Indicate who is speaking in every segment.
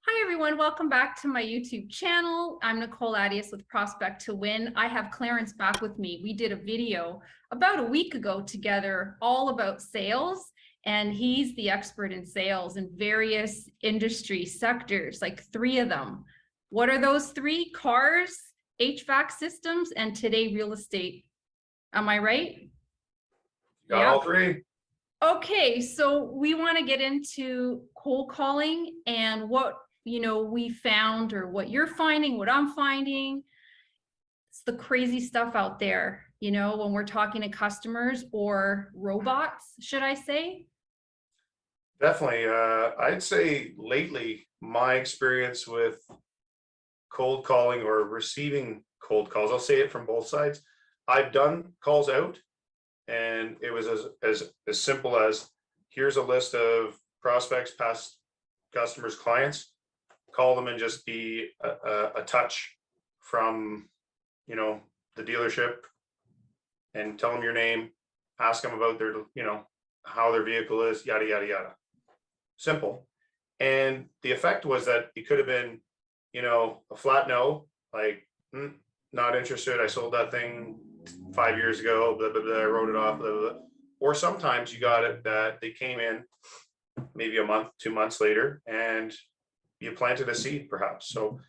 Speaker 1: Hi everyone, welcome back to my YouTube channel. I'm Nicoleattias with Prospect to Win. I have Clarence back with me. We did a video about a week ago together all about sales, and he's the expert in sales in various industry sectors, like 3 of them. What are those 3? Cars, HVAC systems, and today real estate. Am I right?
Speaker 2: Got all 3.
Speaker 1: Okay, so we want to get into cold calling and what we found, or what you're finding, what I'm finding. It's the crazy stuff out there, when we're talking to customers or robots, should I say?
Speaker 2: Definitely. I'd say lately, my experience with cold calling or receiving cold calls, I'll say it from both sides. I've done calls out, and it was as simple as, here's a list of prospects, past customers, clients. Call them and just be a touch from, the dealership, and tell them your name, ask them about their, how their vehicle is, yada, yada, yada. Simple. And the effect was that it could have been, a flat no, like, not interested. I sold that thing 5 years ago, blah, blah, blah, I wrote it off, blah, blah, blah. Or sometimes you got it that they came in maybe a month, 2 months later, and you planted a seed perhaps. So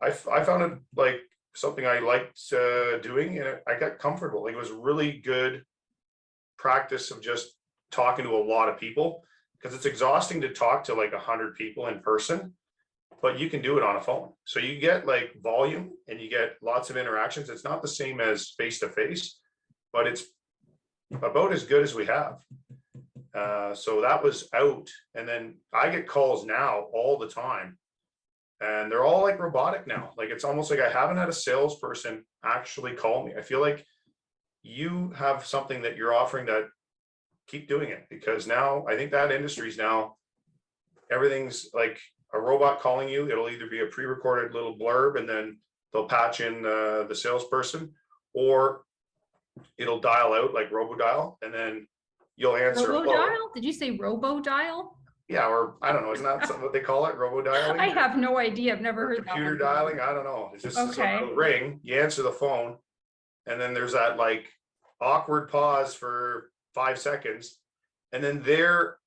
Speaker 2: I found it like something I liked doing, and I got comfortable. Like, it was really good practice of just talking to a lot of people, because it's exhausting to talk to like 100 people in person, but you can do it on a phone. So you get like volume and you get lots of interactions. It's not the same as face to face, but it's about as good as we have. So that was out. And then I get calls now all the time, and they're all like robotic now. Like, it's almost like I haven't had a salesperson actually call me. I feel like you have something that you're offering that keep doing it, because now I think that industry's now, everything's like a robot calling you. It'll either be a pre-recorded little blurb and then they'll patch in the salesperson, or it'll dial out like robo-dial, and then you'll answer.
Speaker 1: Robo-dial? Did you say robo-dial?
Speaker 2: Yeah, or I don't know, isn't that what they call it, robo-dialing?
Speaker 1: I have no idea. I've never heard that
Speaker 2: computer
Speaker 1: one.
Speaker 2: dialing, I don't know. It's just
Speaker 1: Okay.
Speaker 2: a ring, you answer the phone, and then there's that like awkward pause for 5 seconds, and then they're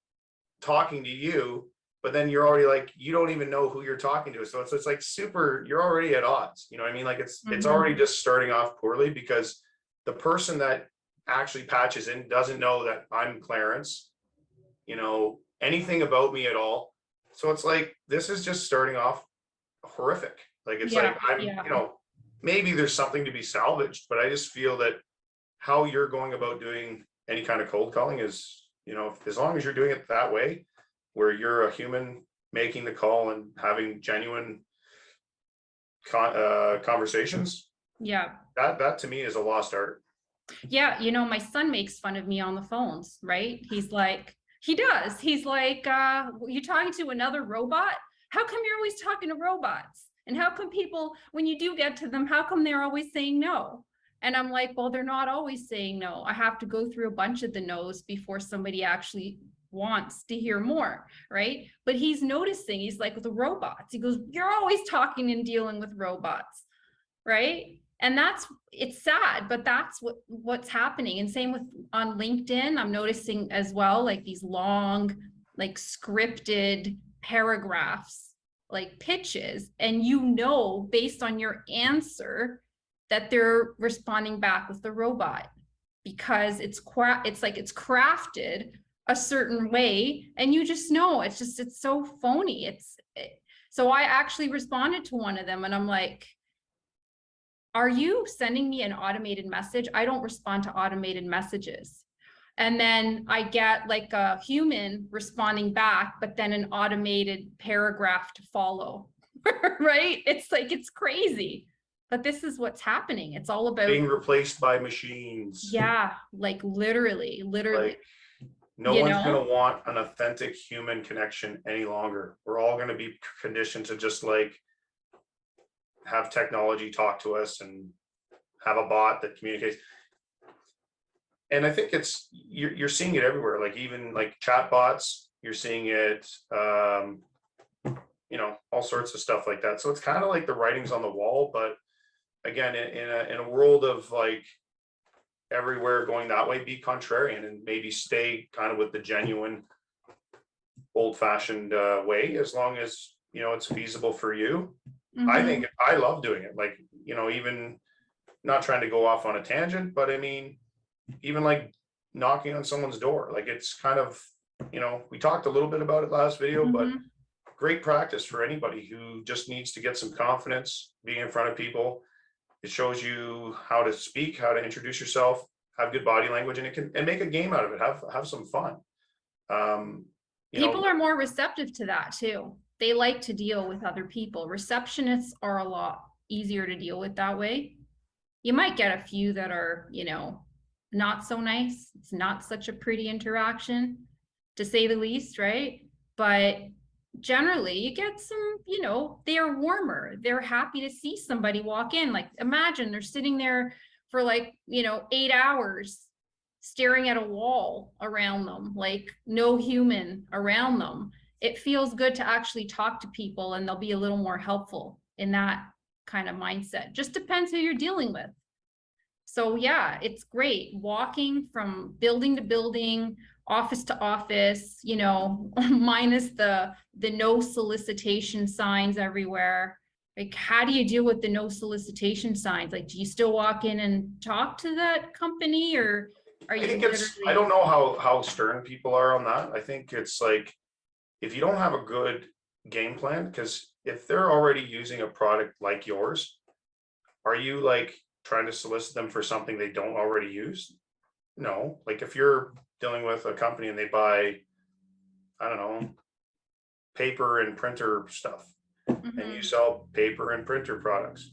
Speaker 2: talking to you, but then you're already like, you don't even know who you're talking to. So it's like super, you're already at odds. You know what I mean? Like, it's already just starting off poorly, because the person that actually patches in doesn't know that I'm Clarence, anything about me at all. So it's like, this is just starting off horrific. Like, it's like, maybe there's something to be salvaged, but I just feel that how you're going about doing any kind of cold calling is, as long as you're doing it that way, where you're a human making the call and having genuine conversations.
Speaker 1: Yeah.
Speaker 2: That to me is a lost art.
Speaker 1: Yeah. My son makes fun of me on the phones, right? He's like, you talking to another robot? How come you're always talking to robots? And how come people, when you do get to them, how come they're always saying no? And I'm like, well, they're not always saying no. I have to go through a bunch of the no's before somebody actually wants to hear more, right? But he's noticing, he's like, with the robots, he goes, you're always talking and dealing with robots, right? And it's sad, but that's what's happening. And same with on LinkedIn, I'm noticing as well, like these long, like scripted paragraphs, like pitches, and based on your answer that they're responding back with the robot, because it's crafted a certain way, and you just know it's so phony. So I actually responded to one of them, and I'm like, are you sending me an automated message? I don't respond to automated messages. And then I get like a human responding back, but then an automated paragraph to follow, right? It's like, it's crazy, but this is what's happening. It's all about
Speaker 2: being replaced by machines.
Speaker 1: Yeah, like literally.
Speaker 2: Like, no one's going to want an authentic human connection any longer. We're all going to be conditioned to just like have technology talk to us and have a bot that communicates. And I think you're seeing it everywhere. Like, even like chat bots, you're seeing it, all sorts of stuff like that. So it's kind of like the writing's on the wall, but again, in a world of like everywhere going that way, be contrarian and maybe stay kind of with the genuine old fashioned way, as long as, it's feasible for you. I think I love doing it. Like, even not trying to go off on a tangent, but I mean, even like knocking on someone's door, like it's kind of, we talked a little bit about it last video, but great practice for anybody who just needs to get some confidence being in front of people. It shows you how to speak, how to introduce yourself, have good body language, and and make a game out of it. Have some fun.
Speaker 1: People are more receptive to that too. They like to deal with other people. Receptionists are a lot easier to deal with that way. You might get a few that are, not so nice. It's not such a pretty interaction, to say the least, right? But generally you get some, they are warmer. They're happy to see somebody walk in. Like, imagine they're sitting there for like, 8 hours staring at a wall around them, like no human around them. It feels good to actually talk to people, and they'll be a little more helpful in that kind of mindset. Just depends who you're dealing with. So yeah, it's great walking from building to building, office to office, minus the no solicitation signs everywhere. Like, how do you deal with the no solicitation signs? Like, do you still walk in and talk to that company, or are you
Speaker 2: I don't know how stern people are on that. I think it's like, if you don't have a good game plan, because if they're already using a product like yours, are you like trying to solicit them for something they don't already use? No. Like, if you're dealing with a company and they buy, I don't know, paper and printer stuff, and you sell paper and printer products,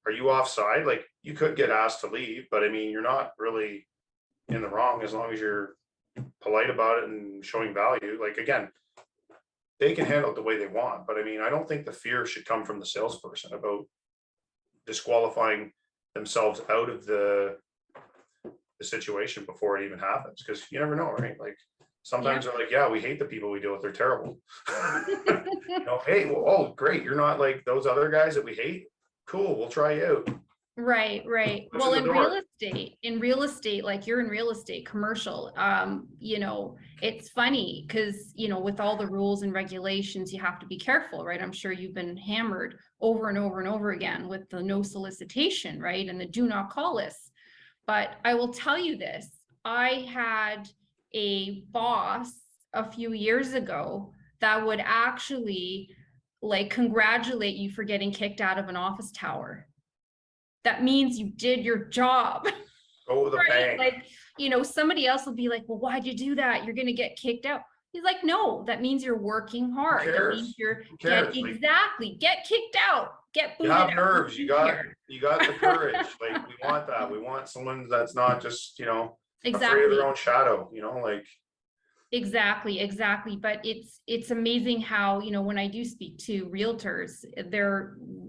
Speaker 2: are you offside? Like, you could get asked to leave, but I mean, you're not really in the wrong as long as you're polite about it and showing value. Like, again, they can handle it the way they want, but I mean, I don't think the fear should come from the salesperson about disqualifying themselves out of the situation before it even happens, because you never know, right? Like, sometimes they're like, yeah, we hate the people we deal with, they're terrible. Hey, well, oh great, you're not like those other guys that we hate. Cool, we'll try you out.
Speaker 1: Right. Well, in real estate, like, you're in real estate, commercial, it's funny because, with all the rules and regulations, you have to be careful, right? I'm sure you've been hammered over and over and over again with the no solicitation, right? And the do not call list. But I will tell you this, I had a boss a few years ago that would actually like congratulate you for getting kicked out of an office tower. That means you did your job.
Speaker 2: Go with a bang.
Speaker 1: Like, somebody else will be like, well, why'd you do that? You're going to get kicked out. He's like, no, that means you're working hard. That means you're get kicked out. Get booted out.
Speaker 2: You have nerves. You got the courage. Like, we want that. We want someone that's not just, afraid of their own shadow, like.
Speaker 1: Exactly. But it's amazing how, when I do speak to realtors,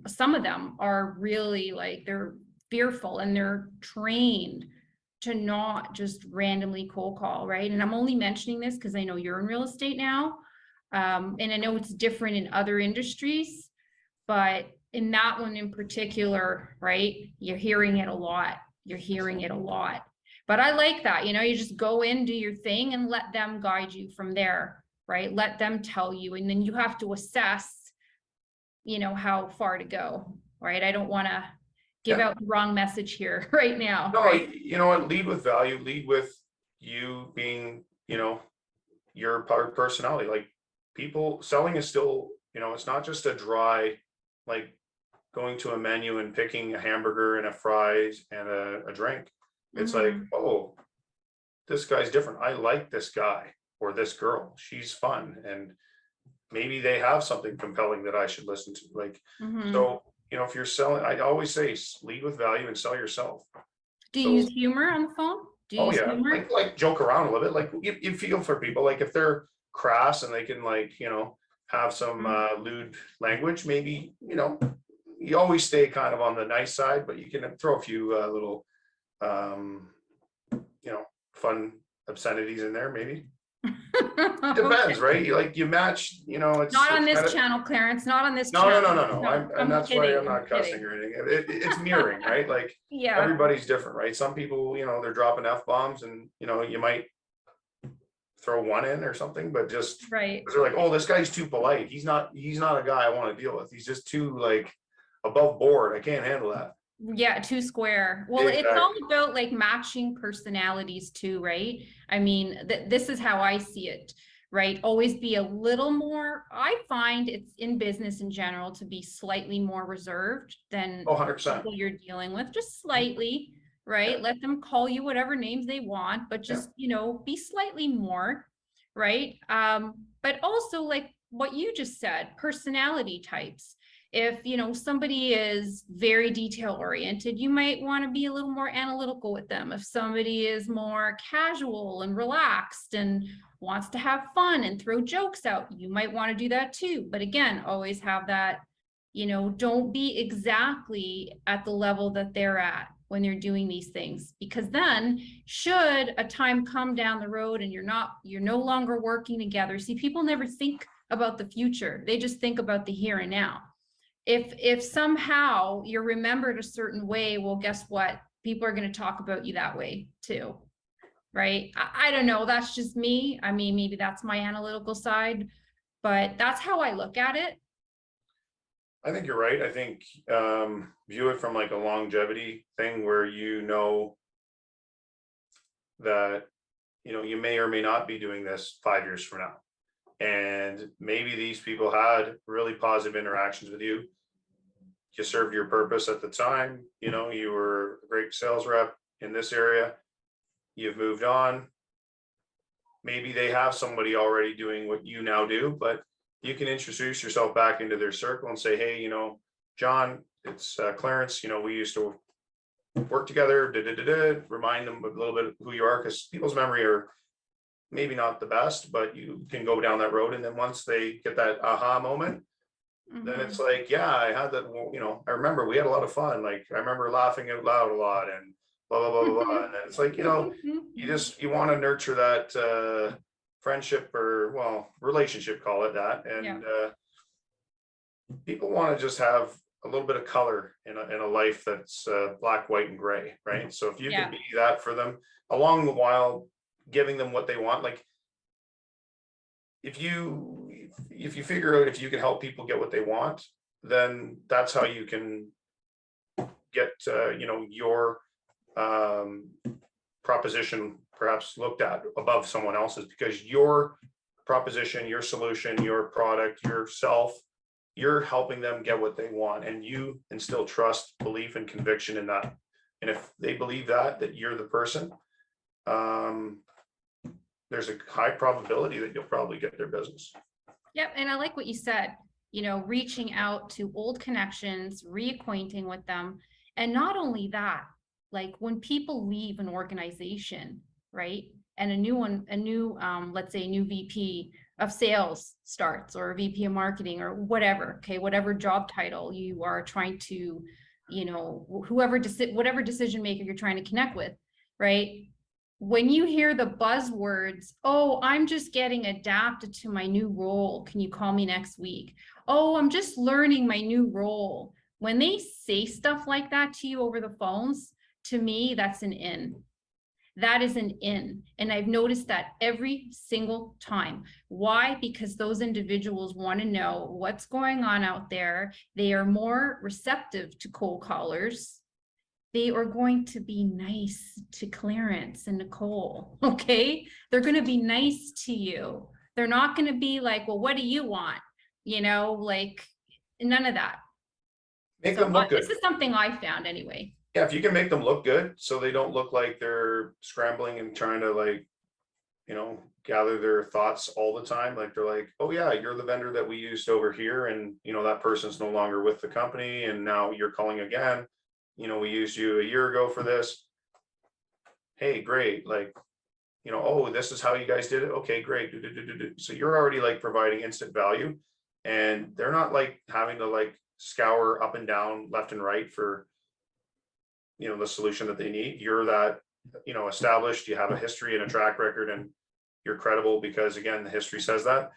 Speaker 1: some of them are really like, they're fearful and they're trained to not just randomly cold call, right? And I'm only mentioning this because I know you're in real estate now. And I know it's different in other industries, but in that one in particular, right? You're hearing it a lot. But I like that, you just go in, do your thing, and let them guide you from there, right? Let them tell you, and then you have to assess, how far to go, right? I don't want to give out the wrong message here right now.
Speaker 2: No,
Speaker 1: right?
Speaker 2: You know what? Lead with value. Lead with you being, your personality. Like, people selling is still, it's not just a dry, like going to a menu and picking a hamburger and a fries and a drink. It's like, oh, this guy's different. I like this guy or this girl. She's fun. And maybe they have something compelling that I should listen to. Like, so, if you're selling, I always say lead with value and sell yourself.
Speaker 1: Do you use humor on the phone? Humor?
Speaker 2: Like joke around a little bit. Like, you feel for people. Like, if they're crass and they can, like, have some lewd language, maybe, you always stay kind of on the nice side, but you can throw a few little fun obscenities in there, maybe. Depends, right? You match,
Speaker 1: Not on
Speaker 2: it's kind
Speaker 1: this
Speaker 2: of,
Speaker 1: channel, Clarence, not on this
Speaker 2: no, no, no,
Speaker 1: channel.
Speaker 2: no, no.
Speaker 1: No,
Speaker 2: And
Speaker 1: I'm
Speaker 2: that's why I'm
Speaker 1: kidding. I'm
Speaker 2: not cussing
Speaker 1: kidding.
Speaker 2: or anything. It's mirroring, right? Like
Speaker 1: Yeah,
Speaker 2: everybody's different, right? Some people, they're dropping F-bombs and, you might throw one in or something, but just
Speaker 1: right.
Speaker 2: because they're like, oh, this guy's too polite. He's not a guy I want to deal with. He's just too like above board. I can't handle that.
Speaker 1: Yeah, two square. Well, it's all
Speaker 2: Exactly.
Speaker 1: about like matching personalities too, right? I mean, this is how I see it, right? Always be a little more, I find it's in business in general to be slightly more reserved than
Speaker 2: Oh,
Speaker 1: the
Speaker 2: 100%.
Speaker 1: people you're dealing with, just slightly,
Speaker 2: Yeah.
Speaker 1: right? Let them call you whatever names they want, but
Speaker 2: Yeah.
Speaker 1: just, be slightly more, right? But also like what you just said, personality types. If somebody is very detail oriented, you might want to be a little more analytical with them. If somebody is more casual and relaxed and wants to have fun and throw jokes out, you might want to do that too. But again, always have that, don't be exactly at the level that they're at when they're doing these things, because then should a time come down the road and you're no longer working together. See, people never think about the future, they just think about the here and now. If somehow you're remembered a certain way, well, guess what? People are going to talk about you that way too, right? I don't know. That's just me. I mean, maybe that's my analytical side, but that's how I look at it.
Speaker 2: I think you're right. I think view it from like a longevity thing where that you may or may not be doing this 5 years from now. And maybe these people had really positive interactions with you. You served your purpose at the time. You were a great sales rep in this area. You've moved on. Maybe they have somebody already doing what you now do, but you can introduce yourself back into their circle and say, hey, John, it's Clarence. We used to work together. Remind them a little bit of who you are, because people's memory are maybe not the best, but you can go down that road. And then once they get that aha moment, then it's like, yeah, I had that, I remember we had a lot of fun. Like, I remember laughing out loud a lot and blah, blah, blah, blah, blah. And then it's like, you want to nurture that friendship or, well, relationship, call it that. And people want to just have a little bit of color in a life that's black, white, and gray, right? So if you can be that for them along the while, giving them what they want, like if you figure out if you can help people get what they want, then that's how you can get your proposition perhaps looked at above someone else's, because your proposition, your solution, your product, yourself, you're helping them get what they want, and you instill trust, belief, and conviction in that. And if they believe that you're the person, there's a high probability that you'll probably get their business.
Speaker 1: Yep. And I like what you said, reaching out to old connections, reacquainting with them. And not only that, like when people leave an organization, right? And let's say a new VP of sales starts, or a VP of marketing, or whatever, okay, whatever job title you are trying to, whatever decision maker you're trying to connect with, right? When you hear the buzzwords, oh, I'm just getting adapted to my new role, can you call me next week? Oh, I'm just learning my new role. When they say stuff like that to you over the phones, to me, that's an in. That is an in. And I've noticed that every single time. Why? Because those individuals want to know what's going on out there. They are more receptive to cold callers. They are going to be nice to Clarence and Nicole, okay? They're going to be nice to you. They're not going to be like, well, what do you want? Like none of that.
Speaker 2: Make them look good.
Speaker 1: This is something I found anyway.
Speaker 2: Yeah, if you can make them look good so they don't look like they're scrambling and trying to gather their thoughts all the time. Like they're like, oh yeah, you're the vendor that we used over here, and that person's no longer with the company and now you're calling again. We used you a year ago for this. Hey, great. Like, oh, this is how you guys did it. Okay, great. So you're already like providing instant value, and they're not like having to like scour up and down, left and right for, the solution that they need. You're that, established, you have a history and a track record, and you're credible because again, the history says that.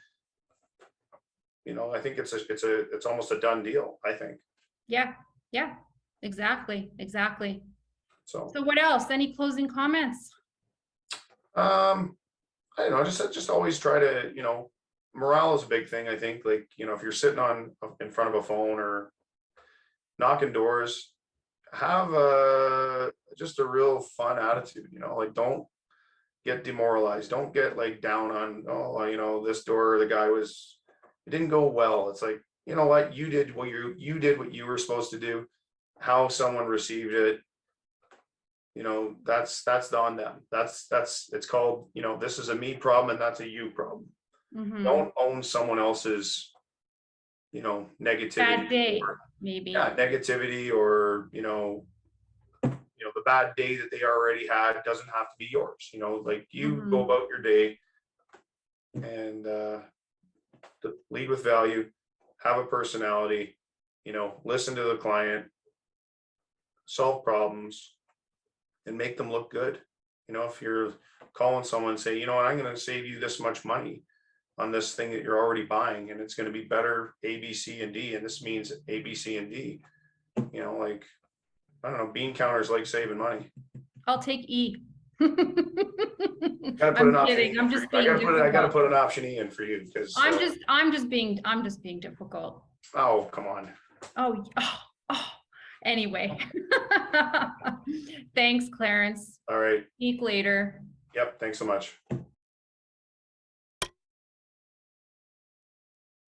Speaker 2: I think it's almost a done deal, I think.
Speaker 1: Yeah, yeah, exactly.
Speaker 2: So
Speaker 1: So what else? Any closing comments?
Speaker 2: I don't know, just always try to, morale is a big thing, I think. Like, if you're sitting in front of a phone or knocking doors, have just a real fun attitude, like don't get demoralized, don't get like down on, oh, this door, it didn't go well. It's like, you know what, you did what you were supposed to do. How someone received it, that's on them. It's called, this is a me problem and that's a you problem.
Speaker 1: Mhm.
Speaker 2: Don't own someone else's, negativity.
Speaker 1: Bad day,
Speaker 2: or,
Speaker 1: maybe.
Speaker 2: yeah, negativity or, the bad day that they already had doesn't have to be yours. Like you go about your day and lead with value, have a personality, listen to the client, solve problems, and make them look good. If you're calling someone and say, what, I'm going to save you this much money on this thing that you're already buying, and it's going to be better A, B, C, and D, and this means A, B, C, and D. Like, I don't know, bean counters like saving money.
Speaker 1: I'll take E.
Speaker 2: I'm
Speaker 1: kidding. I'm just being difficult.
Speaker 2: I gotta put an option E in for you because
Speaker 1: I'm just being difficult.
Speaker 2: Oh, come on.
Speaker 1: Oh. Anyway. Thanks, Clarence.
Speaker 2: All right.
Speaker 1: Speak later.
Speaker 2: Yep. Thanks so much.